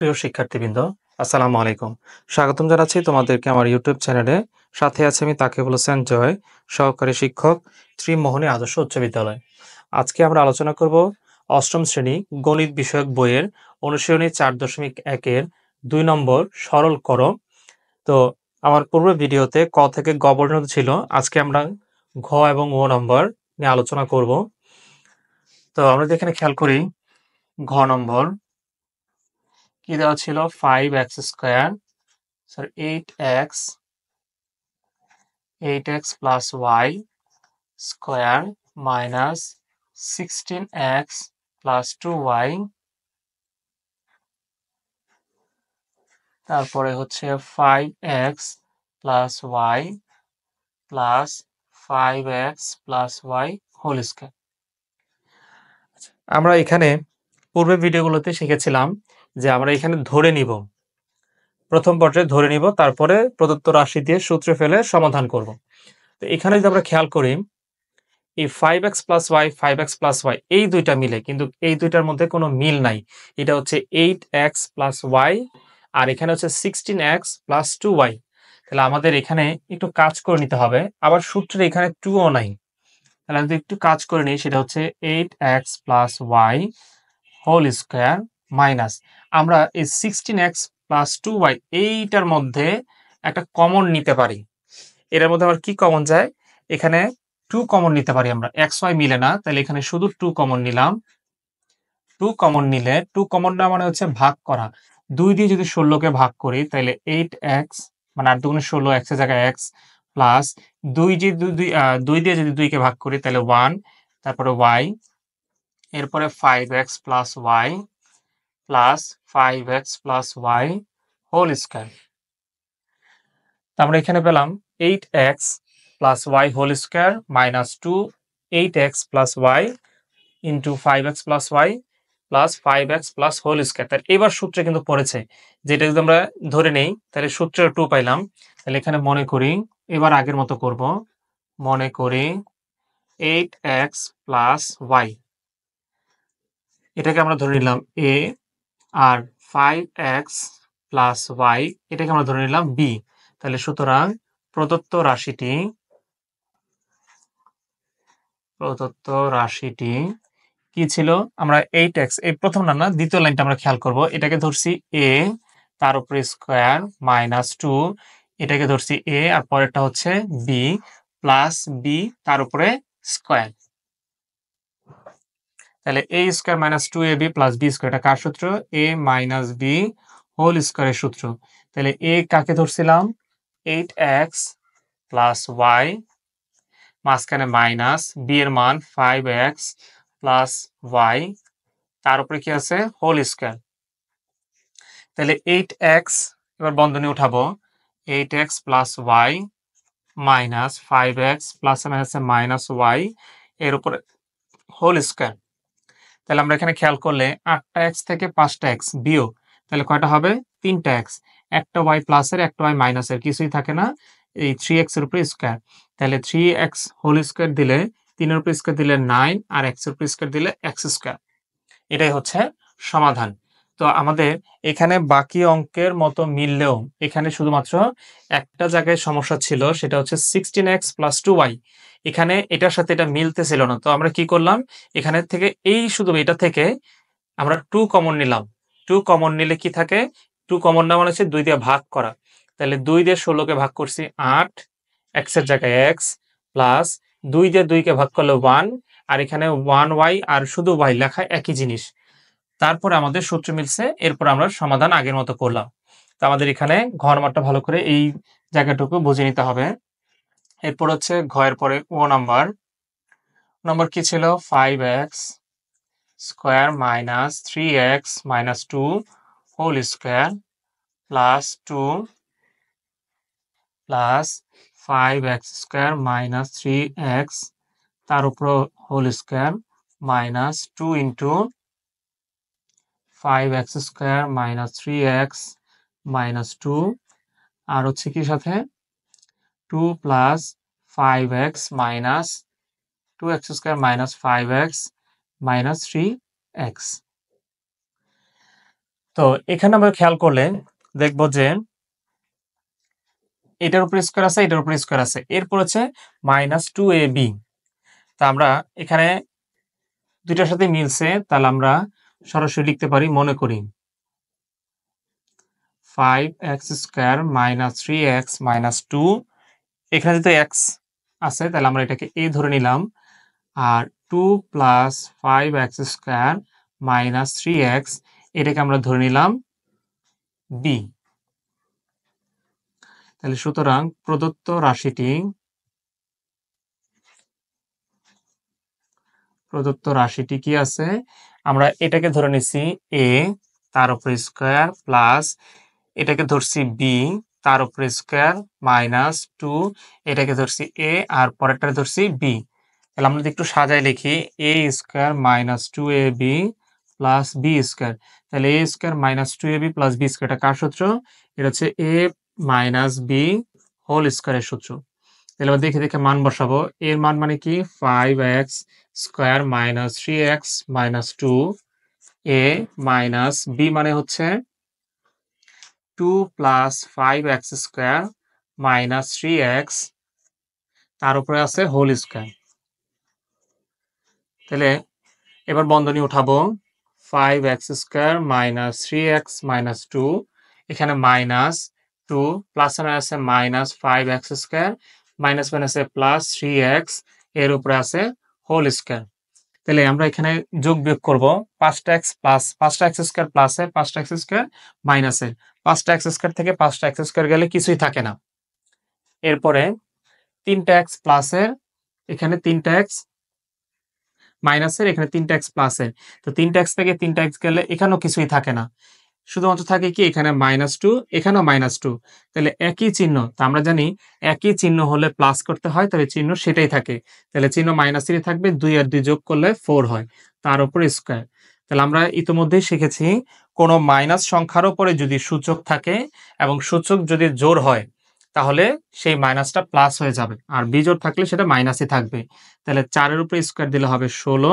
প্রিয় শিক্ষার্থীবৃন্দ, আসসালামু আলাইকুম। স্বাগতম জানাচ্ছি তোমাদেরকে আমার ইউটিউব চ্যানেলে। সাথে আছে আমি তাকিবুল হোসেন জয়, সহকারী শিক্ষক, শ্রীমোহনী আদর্শ উচ্চ বিদ্যালয়। আজকে আমরা আলোচনা করব অষ্টম শ্রেণী গণিত বিষয়ক বইয়ের অনুশীলনী 4.1-এর 2 নম্বর সরল করো। তো আমার পূর্ব ভিডিওতে ক থেকে গ পর্যন্ত ছিল। আজকে আমরা ঘ এবং ও নম্বর নিয়ে আলোচনা করব। তো আমরা যদি এখানে খেয়াল করি, ঘ নম্বর কি দেওয়া ছিল? 5x square, sorry 8x plus y square minus 16x plus 2y, তারপরে হচ্ছে 5x plus y plus 5x plus y whole square. আমরা এখানে পূর্বের ভিডিওগুলোতে শিখেছিলাম যে আমরা এখানে ধরে নিব, প্রথম পর্যায়ে ধরে নিব, তারপরে প্রদত্ত রাশি দিয়ে সূত্রে ফেলে সমাধান করব। তো এখানে যদি আমরা খেয়াল করি, এই 5x plus y 5x plus y এই দুইটা মিলে, কিন্তু এই দুইটার মধ্যে কোনো মিল নাই। এটা হচ্ছে 8x plus y আর এখানে হচ্ছে 16x plus 2y। তাহলে আমাদের এখানে একটু কাজ করে নিতে হবে। আবার সূত্রে এখানে 2 ও নাই। তাহলে আমি একটু কাজ করে নিই, সেটা হচ্ছে 8x plus y whole square minus, আমরা এই 16x plus 2y এইটার মধ্যে একটা কমন নিতে পারি। এর মধ্যে আবার কি কমন যায়? এখানে 2 কমন নিতে পারি আমরা, xy মিলে না, তাহলে এখানে শুধু 2 কমন নিলাম। 2 কমন নিলে 2 কমন না মানে হচ্ছে ভাগ করা। 2 দিয়ে যদি 16 কে ভাগ করি তাহলে 8x, মানে 8 দুগুণে 16, x এর জায়গায় x প্লাস 2 যে 2 দিয়ে যদি 2 কে ভাগ করি তাহলে 1, তারপরে y, এরপরে 5x plus y plus 5x plus y whole square. আমরা এখানে পেলাম 8x plus y whole square minus 2 8x plus y into 5x plus y plus 5x plus whole square. তার এবার সূত্রে কিন্তু পড়েছে, যেটা যদি আমরা ধরে নেই তাহলে সূত্রে 2 পাইলাম। তাহলে এখানে মনে করি, এবার আগের মতো করব, মনে করি 8x plus y, এটাকে আমরা ধরে নিলাম a, R 5x plus y এটাকে আমরা ধরে নিলাম b। তাহলে সুতরাং প্রদত্ত রাশিটি কি ছিল? আমরা 8x, এই প্রথম না দ্বিতীয় লাইনটা আমরা খেয়াল করব। এটাকে ধরছি a, তার উপরে স্কয়ার মাইনাস 2, এটাকে ধরছি a আর পরেরটা হচ্ছে b প্লাস b তার উপরে স্কয়ার। তাহলে a square minus 2ab plus b square, এটা কার সূত্র? a মাইনাস b হোল স্কয়ারের সূত্র। তাহলে a কাকে ধরছিলাম? 8x প্লাস y, মাঝখানে মাইনাস, b এর মান 5x প্লাস y, তার উপরে কি আছে? Whole square. তাহলে 8x এবার বন্ধনী উঠাবো, 8x plus y minus 5x plus মাইনাসে মাইনাস y এর উপরে হোল স্কয়ার। তাহলে আমরা এখানে খেয়াল করলে 8টা x থেকে 5টা x বিয়োগ, তাহলে কয়টা হবে? 3টা x, একটা y প্লাসের একটা y মাইনাসের, কিছুই থাকে না, এই 3x এর উপরে স্কয়ার। তাহলে 3x হোল স্কয়ার দিলে 3 এর উপরে স্কয়ার দিলে 9 আর x এর উপরে স্কয়ার দিলে x স্কয়ার। এটাই হচ্ছে সমাধান। তো আমাদের এখানে বাকি অঙ্কের মতো মিললেও এখানে শুধুমাত্র একটা জায়গায় সমস্যা ছিল, সেটা হচ্ছে 16x plus 2y। এখানে এটার সাথে এটা মিলতেছিল না। তো আমরা কি করলাম? এখানে থেকে শুধু এটা থেকে আমরা 2 কমন নিলাম। 2 কমন নিলে কি থাকে? 2 কমন না মানে হচ্ছে 2 দিয়ে ভাগ করা। তাহলে 2 দিয়ে 16 কে ভাগ করছি 8, x এর জায়গায় x প্লাস 2 দিয়ে 2 কে ভাগ করলে 1, আর এখানে 1y আর শুধু y লেখা একই জিনিস। তারপরে আমাদের সূত্র মিলছে, এরপর আমরা সমাধান আগের মতো করলাম। তো আমাদের এখানে ঘর মানটা ভালো করে এই জায়গাটুকু বুঝে নিতে হবে। এরপর হচ্ছে ঘয়ের পরে ও নাম্বার কি ছিল? 5x square minus 3x minus 2 whole square plus 2 plus 5x square minus 3x তার উপর whole square minus 2 into 5x square minus 3x minus 2, আর হচ্ছে কি সাথে 2 plus 5x minus 2x square minus 5x minus 3x। তো এখানে আমরা খেয়াল করলে দেখব যে এটার উপর স্কয়ার আছে, এটার উপর স্কয়ার আছে, এরপর হচ্ছে -2ab। তা আমরা এখানে দুইটার সাথে মিলছে, তাহলে আমরা সরাসরি লিখতে পারি, মনে করি 5x স্কয়ার -3x -2, এখানে যেহেতু x আছে তাহলে আমরা এটাকে a ধরে নিলাম, আর 2 + 5x স্কয়ার -3x এটাকে আমরা ধরে নিলাম b। তাহলে সুতরাং প্রদত্ত রাশিটি কি আছে, আমরা এটাকে ধরে নিছি a তার উপর স্কয়ার প্লাস এটাকে ধরছি b তার উপর স্কয়ার -2 এটাকে ধরছি a আর পরেরটা ধরছি b। তাহলে আমরা যদি একটু সাজায় লিখি a square -2ab plus b square, তাহলে a square -2ab plus b square এটা কার সূত্র? এটা হচ্ছে a মাইনাস b হোল স্কয়ারের সূত্র। তাহলে আমরা দেখে দেখে মান বসাবো। এর মান মানে কি 5x square -3x -2, a minus b মানে হচ্ছে 2 + 5x স্কয়ার -3x তার উপরে আছে হোল স্কয়ার। তাহলে এবার বন্ধনী উঠাবো, 5x স্কয়ার -3x -2, এখানে -2 প্লাস আছে -5x স্কয়ার মাইনাস আছে +3x এর উপরে আছে হোল স্কয়ার। তাহলে আমরা এখানে যোগ বিয়োগ করব, 5x প্লাস 5x স্কয়ার প্লাসে 5x স্কয়ার মাইনাসে 5x স্কয়ার থেকে 5x স্কয়ার গেলে কিছুই থাকে না। এরপরে 3x প্লাসের এখানে 3x মাইনাসের এখানে 3x প্লাসের, তো 3x থেকে 3x গেলে এখানেও কিছুই থাকে না, শুধুমাত্র থাকে কি এখানে -2 এখানেও -2, তাহলে একই চিহ্ন। তো আমরা জানি একই চিহ্ন হলে প্লাস করতে হয়, তবে চিহ্ন সেটাই থাকে, তাহলে চিহ্ন -3 থাকবে, 2 আর 2 যোগ করলে 4 হয়, তার উপর স্কয়ার। তাহলে আমরা ইতিমধ্যেই শিখেছি কোন মাইনাস সংখ্যার উপরে যদি সূচক থাকে এবং সূচক যদি জোড় হয় তাহলে সেই মাইনাসটা প্লাস হয়ে যাবে, আর বিজোড় থাকলে সেটা মাইনাসই থাকবে। তাহলে 4 এর উপরে স্কয়ার দিলে হবে 16,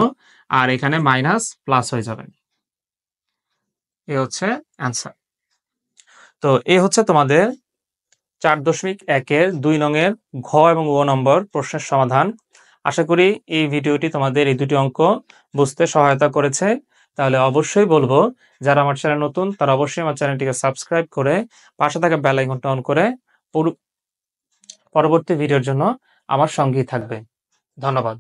আর এখানে মাইনাস প্লাস হয়ে যাবে। এ হচ্ছে অ্যান্সার। তো এই হচ্ছে তোমাদের 4.1 এর 2 নং এর ঘ এবং গ নম্বর প্রশ্নের সমাধান। আশা করি এই ভিডিওটি তোমাদের এই দুটি অঙ্ক বুঝতে সহায়তা করেছে। তাহলে অবশ্যই বলবো, যারা আমার চ্যানেল নতুন তারা অবশ্যই আমার চ্যানেলটিকে সাবস্ক্রাইব করে পাশে থাকা বেল আইকনটা অন করে পরবর্তী ভিডিওর জন্য আমার সঙ্গেই থাকবে। ধন্যবাদ।